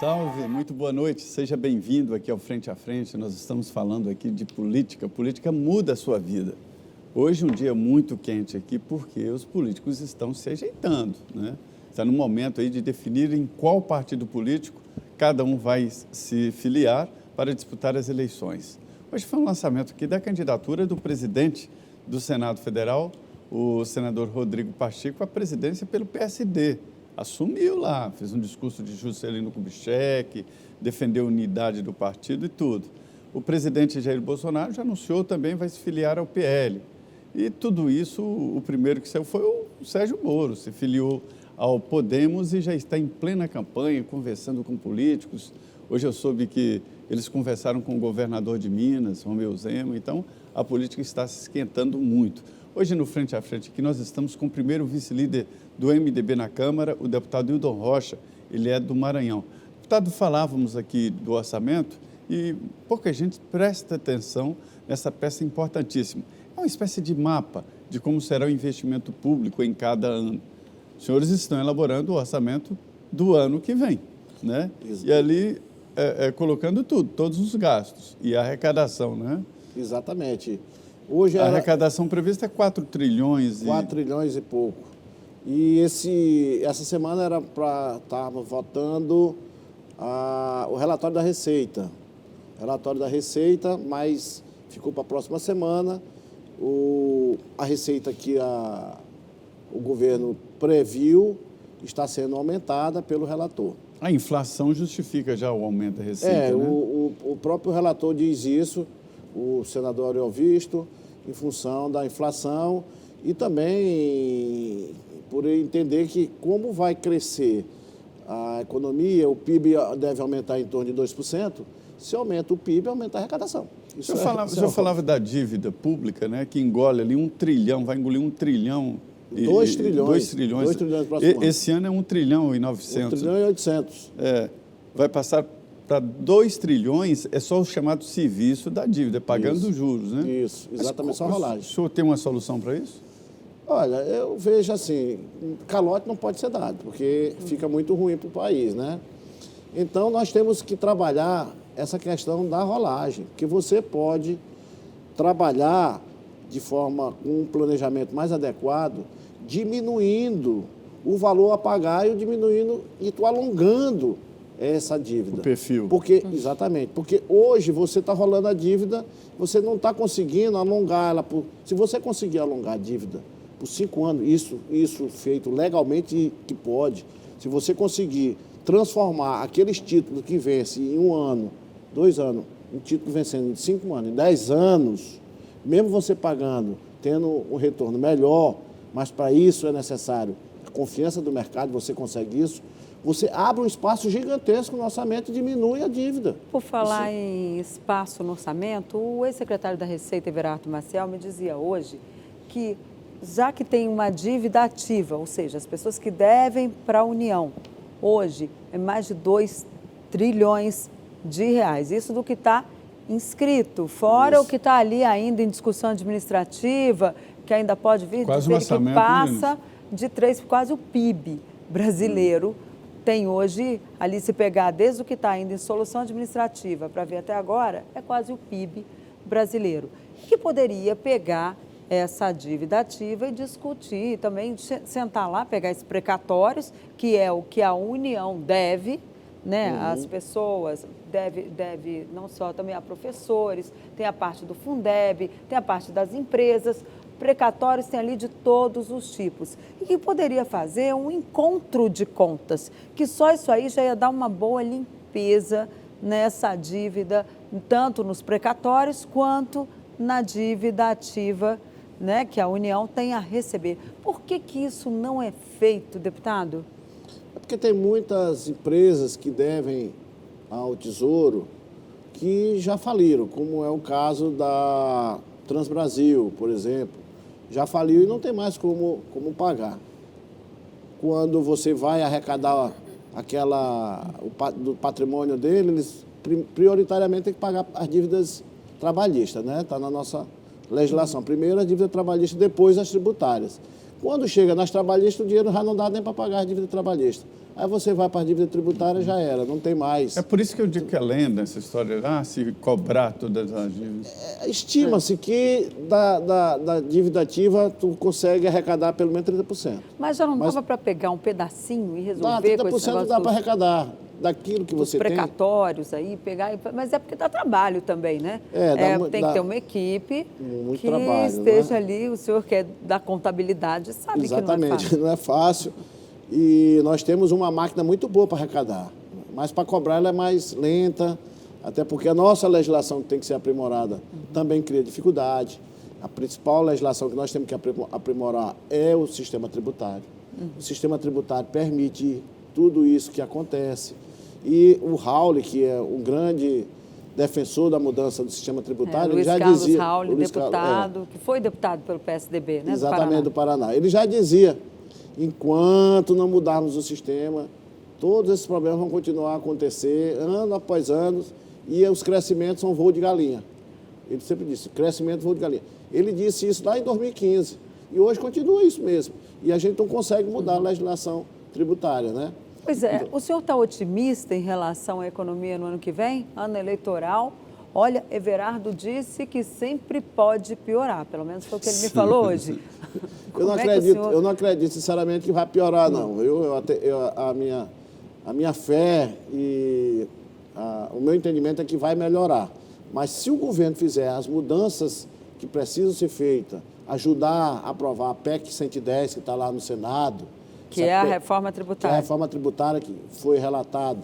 Salve, muito boa noite, seja bem-vindo aqui ao Frente a Frente. Nós estamos falando aqui de política, política muda a sua vida. Hoje um dia muito quente aqui porque os políticos estão se ajeitando, né? Está no momento aí de definir em qual partido político cada um vai se filiar para disputar as eleições. Hoje foi um lançamento aqui da candidatura do presidente do Senado Federal, o senador Rodrigo Pacheco, à presidência pelo PSD. Assumiu lá, fez um discurso de Juscelino Kubitschek, defendeu a unidade do partido e tudo. O presidente Jair Bolsonaro já anunciou também vai se filiar ao PL. E tudo isso, o primeiro que saiu foi o Sérgio Moro, se filiou ao Podemos e já está em plena campanha, conversando com políticos. Hoje eu soube que eles conversaram com o governador de Minas, Romeu Zema, então a política está se esquentando muito. Hoje, no Frente a Frente, aqui nós estamos com o primeiro vice-líder do MDB na Câmara, o deputado Hildon Rocha, ele é do Maranhão. Deputado, falávamos aqui do orçamento e pouca gente presta atenção nessa peça importantíssima. É uma espécie de mapa de como será o investimento público em cada ano. Os senhores estão elaborando o orçamento do ano que vem, né? Isso. E ali colocando tudo, todos os gastos e a arrecadação, né? Exatamente. Hoje a arrecadação prevista é 4 trilhões e... 4 trilhões e pouco. E essa semana era para estar votando o relatório da Receita. Relatório da Receita, mas ficou para a próxima semana. A Receita que o governo previu está sendo aumentada pelo relator. A inflação justifica já o aumento da Receita, né? O próprio relator diz isso, o senador Aurel Visto, em função da inflação e também por entender que como vai crescer a economia, o PIB deve aumentar em torno de 2%, se aumenta o PIB, aumenta a arrecadação. O senhor falava da dívida pública, né, que engole ali 1 trilhão, vai engolir 1 trilhão... 2 trilhões. 2 trilhões. 2 trilhões no próximo ano. Esse ano é 1 trilhão e 900. 1 trilhão e 800. Vai passar para 2 trilhões, é só o chamado serviço da dívida, pagando os juros, né? Isso, exatamente, só rolagem. O senhor tem uma solução para isso? Olha, eu vejo assim, calote não pode ser dado, porque fica muito ruim para o país, né? Então, nós temos que trabalhar essa questão da rolagem, que você pode trabalhar de forma, com um planejamento mais adequado, diminuindo o valor a pagar e diminuindo e alongando essa dívida. O perfil. Exatamente, porque hoje você está rolando a dívida, você não está conseguindo alongar ela. Se você conseguir alongar a dívida por 5 anos, isso feito legalmente que pode, se você conseguir transformar aqueles títulos que vencem em 1 ano, 2 anos, um título vencendo em 5 anos, em 10 anos, mesmo você pagando, tendo um retorno melhor, mas para isso é necessário a confiança do mercado, você consegue isso, você abre um espaço gigantesco no orçamento e diminui a dívida. Por falar em espaço no orçamento, o ex-secretário da Receita, Everardo Maciel, me dizia hoje que, já que tem uma dívida ativa, ou seja, as pessoas que devem para a União, hoje é mais de 2 trilhões de reais. Isso do que está inscrito, fora o que está ali ainda em discussão administrativa, que ainda pode vir, quase dizer que passa de 3, quase o PIB brasileiro. Tem hoje, ali se pegar desde o que está ainda em solução administrativa para ver até agora, é quase o PIB brasileiro. Que poderia pegar essa dívida ativa e discutir, também sentar lá, pegar esses precatórios, que é o que a União deve, né? As pessoas deve não só também a professores, tem a parte do Fundeb, tem a parte das empresas, precatórios tem ali de todos os tipos. E que poderia fazer um encontro de contas, que só isso aí já ia dar uma boa limpeza nessa dívida, tanto nos precatórios quanto na dívida ativa, né, que a União tem a receber. Por que isso não é feito, deputado? É porque tem muitas empresas que devem ao Tesouro que já faliram, como é o caso da Transbrasil, por exemplo. Já faliu e não tem mais como pagar. Quando você vai arrecadar do patrimônio dele, eles prioritariamente têm que pagar as dívidas trabalhistas, né? Está na nossa legislação. Primeiro a dívida trabalhista, depois as tributárias. Quando chega nas trabalhistas, o dinheiro já não dá nem para pagar a dívida trabalhista. Aí você vai para a dívida tributária, já era, não tem mais. É por isso que eu digo que é lenda essa história, se cobrar todas as dívidas. Estima-se que da dívida ativa tu consegue arrecadar pelo menos 30%. Mas já não dava para pegar um pedacinho e resolver Dá, com esse 30% negócio dá para arrecadar daquilo que dos você tem. precatórios aí, pegar... Mas é porque dá trabalho também, né? Tem que ter uma equipe muito que trabalho, esteja né? ali, o senhor que é da contabilidade sabe Exatamente, que não é fácil. não é fácil. E nós temos uma máquina muito boa para arrecadar, mas para cobrar ela é mais lenta, até porque a nossa legislação que tem que ser aprimorada também cria dificuldade. A principal legislação que nós temos que aprimorar é o sistema tributário. O sistema tributário permite tudo isso que acontece. E o Raul, que é um grande defensor da mudança do sistema tributário, Luiz já Carlos dizia... Raul, deputado, que foi deputado pelo PSDB, né? Exatamente, do Paraná. Ele já dizia, enquanto não mudarmos o sistema, todos esses problemas vão continuar a acontecer, ano após ano, e os crescimentos são voo de galinha. Ele sempre disse, crescimento, voo de galinha. Ele disse isso lá em 2015, e hoje continua isso mesmo. E a gente não consegue mudar a legislação tributária, né? Pois é, o senhor está otimista em relação à economia no ano que vem, ano eleitoral? Olha, Everardo disse que sempre pode piorar, pelo menos foi o que ele me falou hoje. Eu não acredito, sinceramente, que vai piorar, não. A minha fé e o meu entendimento é que vai melhorar. Mas se o governo fizer as mudanças que precisam ser feitas, ajudar a aprovar a PEC 110, que está lá no Senado... Que é a reforma tributária. Que é a reforma tributária que foi relatada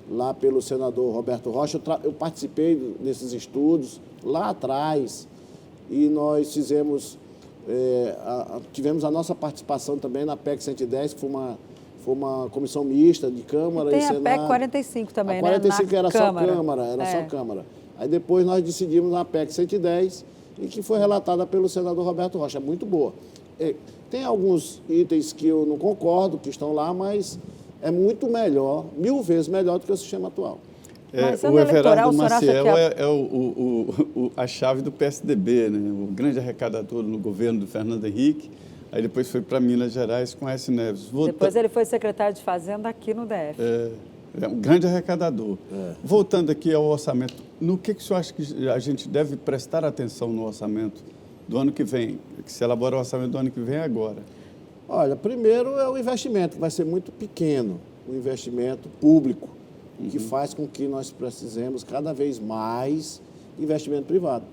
lá pelo senador Roberto Rocha. Eu participei desses estudos lá atrás e nós tivemos a nossa participação também na PEC 110, que foi uma comissão mista de Câmara e Senado. Tem a PEC 45 também, a 45 né? era só Câmara, só Câmara. Aí depois nós decidimos na PEC 110 e que foi relatada pelo senador Roberto Rocha. Muito boa. Tem alguns itens que eu não concordo, que estão lá, mas é muito melhor, 1000 vezes melhor do que o sistema atual. O Everardo Maciel é a chave do PSDB, né? O grande arrecadador no governo do Fernando Henrique. Aí depois foi para Minas Gerais com Aécio Neves. Depois ele foi secretário de Fazenda aqui no DF. É um grande arrecadador. Voltando aqui ao orçamento, no que o senhor acha que a gente deve prestar atenção no orçamento do ano que vem, que se elabora o orçamento do ano que vem agora? Olha, primeiro é o investimento, que vai ser muito pequeno, o investimento público, que faz com que nós precisemos cada vez mais investimento privado,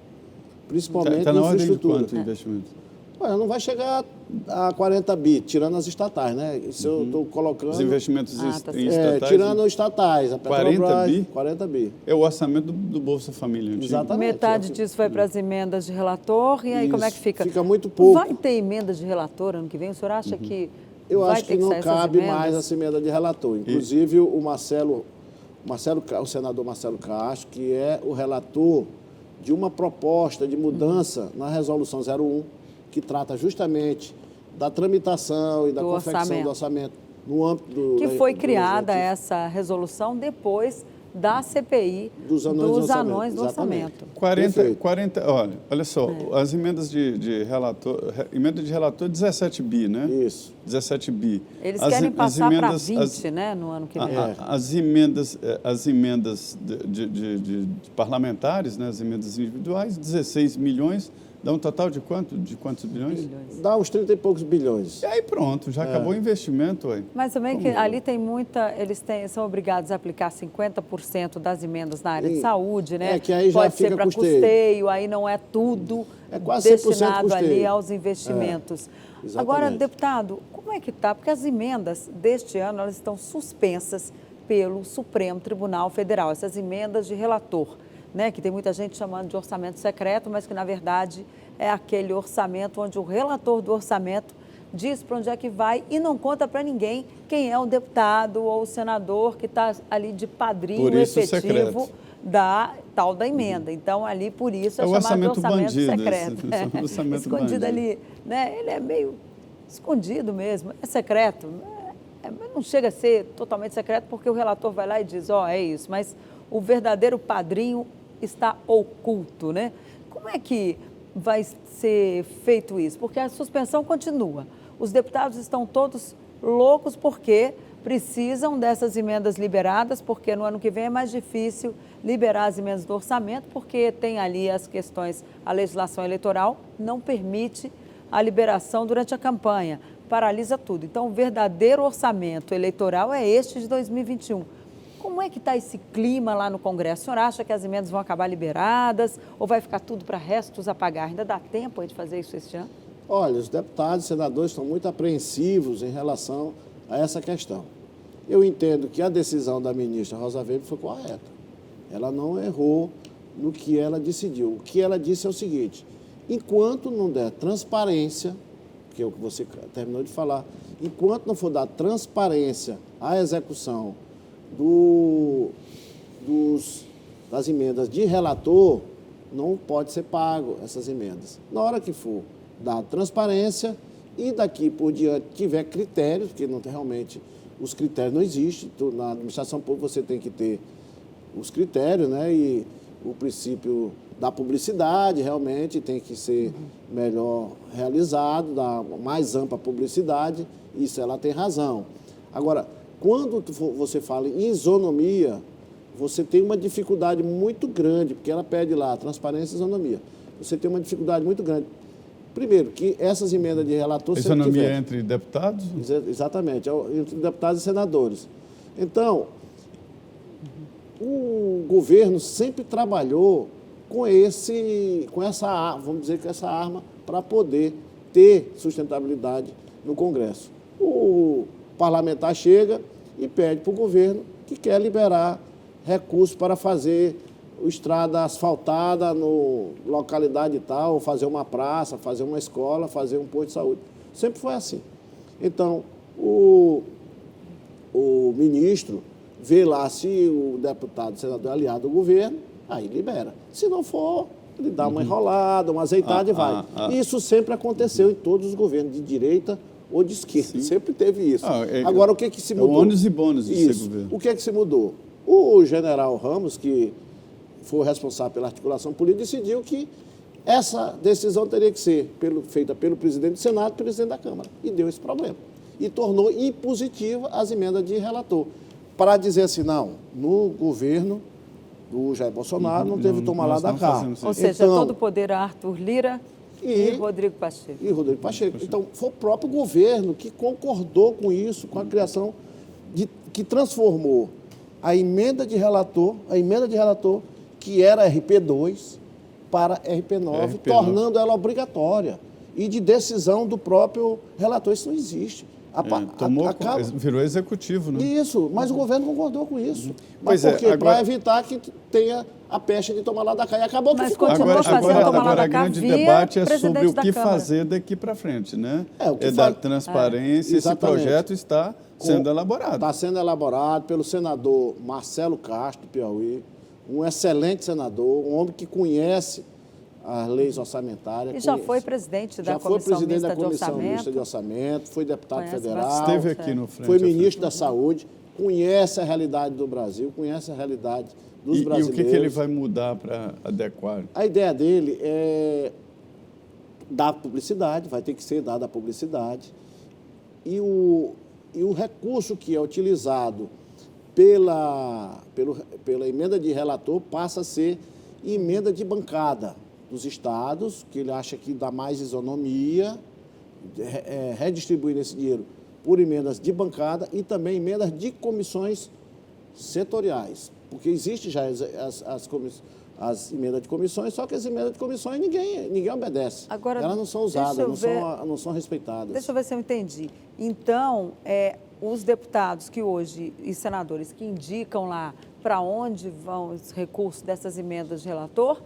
principalmente tá na em ordem de infraestrutura. quanto investimento? Olha, não vai chegar a 40 bi, tirando as estatais, né? Isso eu estou colocando... Os investimentos em estatais? Tirando os estatais, a Petrobras, 40 bi? 40 bi. É o orçamento do Bolsa Família antigo. Exatamente. Metade disso vai para as emendas de relator, e aí Isso, como é que fica? Fica muito pouco. Vai ter emendas de relator ano que vem? O senhor acha que Eu vai acho ter que não sair essas cabe emendas? mais essa emenda de relator. Inclusive, o senador Marcelo Castro, que é o relator de uma proposta de mudança na Resolução 01, que trata justamente da tramitação e da confecção do orçamento no âmbito do... Que foi criada essa resolução depois da CPI dos anões do orçamento. 40, olha só, as emendas de relator, emenda de relator 17 bi, né? Isso. 17 bi. Eles querem passar para 20, né, no ano que vem. As emendas de parlamentares, né, as emendas individuais, 16 milhões, dá um total de quanto? De quantos bilhões? Dá uns 30 e poucos bilhões. E aí pronto, já acabou o investimento. Ué. Mas também que ali tem muita... São obrigados a aplicar 50% das emendas na área de saúde, né? Que aí já pode fica ser para custeio, aí não é tudo quase destinado 100% ali aos investimentos. Agora, deputado, como é que está? Porque as emendas deste ano elas estão suspensas pelo Supremo Tribunal Federal, essas emendas de relator, né, que tem muita gente chamando de orçamento secreto, mas que, na verdade, é aquele orçamento onde o relator do orçamento diz para onde é que vai e não conta para ninguém quem é o deputado ou o senador que está ali de padrinho efetivo da tal da emenda. Então, ali, por isso, é chamado de orçamento secreto. Escondido ali, né? Ele é meio escondido mesmo, é secreto. Não chega a ser totalmente secreto, porque o relator vai lá e diz, é isso, mas o verdadeiro padrinho está oculto, né? Como é que vai ser feito isso? Porque a suspensão continua. Os deputados estão todos loucos porque precisam dessas emendas liberadas, porque no ano que vem é mais difícil liberar as emendas do orçamento, porque tem ali as questões, a legislação eleitoral não permite a liberação durante a campanha, paralisa tudo. Então, o verdadeiro orçamento eleitoral é este de 2021. Como é que está esse clima lá no Congresso? O senhor acha que as emendas vão acabar liberadas ou vai ficar tudo para restos a pagar? Ainda dá tempo de fazer isso este ano? Olha, os deputados e senadores estão muito apreensivos em relação a essa questão. Eu entendo que a decisão da ministra Rosa Weber foi correta. Ela não errou no que ela decidiu. O que ela disse é o seguinte: enquanto não der transparência, que é o que você terminou de falar, enquanto não for dar transparência à execução das emendas de relator, não pode ser pago essas emendas. Na hora que for dar transparência e daqui por diante tiver critérios, porque não tem, realmente os critérios não existem, na administração pública você tem que ter os critérios, né? E o princípio da publicidade realmente tem que ser melhor realizado, da mais ampla publicidade, isso ela tem razão. Agora, quando você fala em isonomia, você tem uma dificuldade muito grande, porque ela pede lá transparência e isonomia. Você tem uma dificuldade muito grande. Primeiro, que essas emendas de relator... Isonomia entre deputados? Exatamente, entre deputados e senadores. Então, o governo sempre trabalhou com essa, vamos dizer, com essa arma para poder ter sustentabilidade no Congresso. O parlamentar chega e pede para o governo que quer liberar recursos para fazer estrada asfaltada no localidade tal, fazer uma praça, fazer uma escola, fazer um posto de saúde. Sempre foi assim. Então, o ministro vê lá se o deputado, o senador é aliado ao governo, aí libera. Se não for, ele dá uma enrolada, uma azeitada e vai. Isso sempre aconteceu em todos os governos, de direita ou de esquerda. Sim. Sempre teve isso. Agora, o que se mudou? É o ônus e bônus de ser governo. O que se mudou? O general Ramos, que foi responsável pela articulação política, decidiu que essa decisão teria que ser feita pelo presidente do Senado e pelo presidente da Câmara. E deu esse problema. E tornou impositiva as emendas de relator. Para dizer assim, não, no governo do Jair Bolsonaro não teve tomar lá da cá. Ou seja, então, todo o poder a Arthur Lira e Rodrigo Pacheco. Então, foi o próprio governo que concordou com isso, com a criação, que transformou a emenda de relator, que era RP2, para RP9, tornando ela obrigatória e de decisão do próprio relator. Isso não existe. Virou executivo, né? Isso, mas o governo concordou com isso. Mas por quê? Para evitar que tenha a pecha de tomar lá da cá. E acabou que ficou. Agora, o grande debate é sobre o que fazer daqui para frente, né? É da transparência. Esse projeto está sendo elaborado. Está sendo elaborado pelo senador Marcelo Castro, do Piauí, um excelente senador, um homem que conhece as leis orçamentárias. E já foi presidente da Comissão Mista de Orçamento, foi deputado federal. Esteve aqui no Frente. Foi ministro da Saúde, conhece a realidade do Brasil, conhece a realidade dos brasileiros. E o que ele vai mudar para adequar? A ideia dele é dar publicidade, vai ter que ser dada a publicidade. E o recurso que é utilizado pela emenda de relator passa a ser emenda de bancada dos estados, que ele acha que dá mais isonomia, redistribuindo esse dinheiro por emendas de bancada e também emendas de comissões setoriais, porque existe já as emendas de comissões, só que as emendas de comissões ninguém obedece. Agora, elas não são usadas, não são respeitadas. Deixa eu ver se eu entendi. Então, os deputados que hoje, e senadores que indicam lá para onde vão os recursos dessas emendas de relator,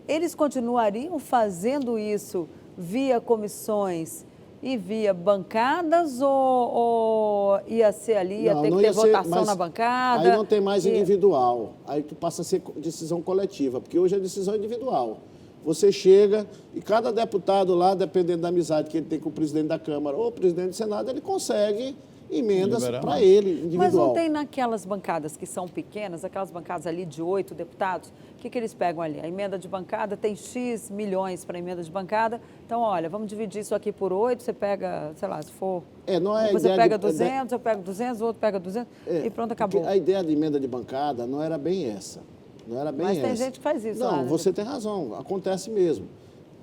eles continuariam fazendo isso via comissões e via bancadas ou ia ser ali, ia ter que ter votação na bancada? Aí não tem mais individual, aí passa a ser decisão coletiva, porque hoje é decisão individual. Você chega e cada deputado lá, dependendo da amizade que ele tem com o presidente da Câmara ou o presidente do Senado, ele consegue emendas Liberar para mais. ele, individual. Mas não tem naquelas bancadas que são pequenas, aquelas bancadas ali de 8 deputados, o que eles pegam ali? A emenda de bancada tem X milhões para emenda de bancada, então, olha, vamos dividir isso aqui por 8, você pega, sei lá, se for... Não é você ideia pega de- 200, eu pego 200, o outro pega 200 e pronto, acabou. Porque a ideia de emenda de bancada não era bem essa. Não era bem Mas essa. tem gente que faz isso lá, Não, né? você tem razão, acontece mesmo.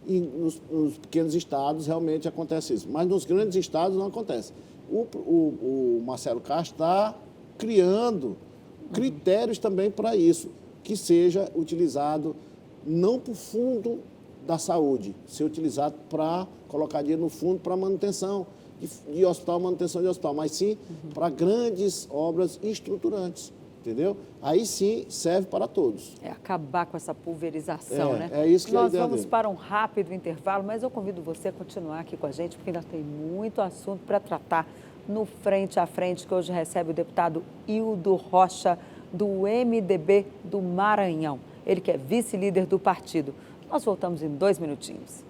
E nos pequenos estados realmente acontece isso. Mas nos grandes estados não acontece. O Marcelo Castro está criando critérios também para isso, que seja utilizado não para o fundo da saúde, ser utilizado para colocar dinheiro no fundo para manutenção de hospital, manutenção de hospital, mas sim para grandes obras estruturantes, entendeu? Aí sim serve para todos. É acabar com essa pulverização, É, né? é isso que é a Nós ideia vamos dele. para um rápido intervalo, mas eu convido você a continuar aqui com a gente, porque ainda tem muito assunto para tratar no Frente a Frente, que hoje recebe o deputado Hildo Rocha, do MDB do Maranhão. Ele que é vice-líder do partido. Nós voltamos em 2 minutinhos.